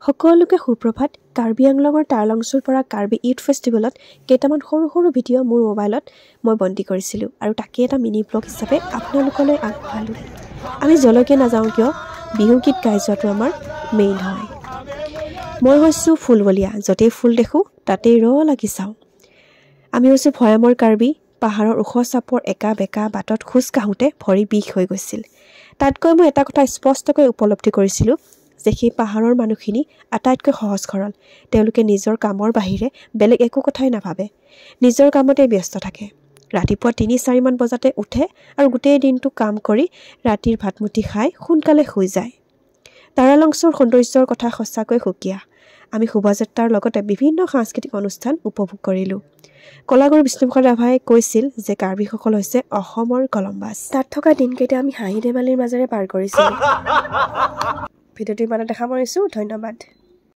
সকলোকে সুপ্ৰভাত কাৰ্বি আংলঙৰ টাৰলংছুৰ পৰা কাৰ্বি ইউথ ফেষ্টিভেলত কেইটামান সৰু সৰু ভিডিঅ' মোৰ মোবাইলত মই বন্দী কৰিছিলোঁ আৰু তাকে এটা মিনি ব্লগ হিচাপে আপোনালোকলৈ আগবঢ়ালোঁ। আমি যলৈকে নাযাওঁ কিয় বিহু গীত গাই যোৱাটো আমাৰ মেইন হয়। মই হৈছোঁ ফুলবলীয়া, য'তেই ফুল দেখোঁ তাতেই লাগি চাওঁ। আমি হৈছোঁ ভৈয়ামৰ কাৰ্বি, পাহাৰৰ ওখ চাপৰ একা বেকা বাটত খোজ কাঢ়োঁতে ভৰি বিষ হৈ গৈছিল। তাতকৈ মই এটা কথা স্পষ্টকৈ উপলব্ধি কৰিছিলোঁ যে সেই পাহাৰৰ মানুহখিনি আটাইতকৈ সহজ সৰল। তেওঁলোকে নিজৰ কামৰ বাহিৰে বেলেগ একো কথাই নাভাবে, নিজৰ কামতে ব্যস্ত থাকে। ৰাতিপুৱা ৩-৪ মান বজাতে উঠে আৰু গোটেই দিনটো কাম কৰি ৰাতিৰ ভাতমুঠি খাই সোনকালে শুই যায়। টাৰলংছুৰ সৌন্দৰ্যৰ কথা সঁচাকৈ সুকীয়া। আমি শোভাযাত্ৰাৰ লগতে বিভিন্ন সাংস্কৃতিক অনুষ্ঠান উপভোগ কৰিলোঁ। কলাগুৰু বিষ্ণুপ্ৰসাদ ৰাভাই কৈছিল যে কাৰ্বিসকল হৈছে অসমৰ কলম্বাছ। তাত থকা দিনকেইটা আমি হাঁহি ধেমালিৰ মাজেৰে পাৰ কৰিছিলোঁ। ভিডিঅ'টো ইমানে দেখা মাৰিছোঁ। ধন্যবাদ।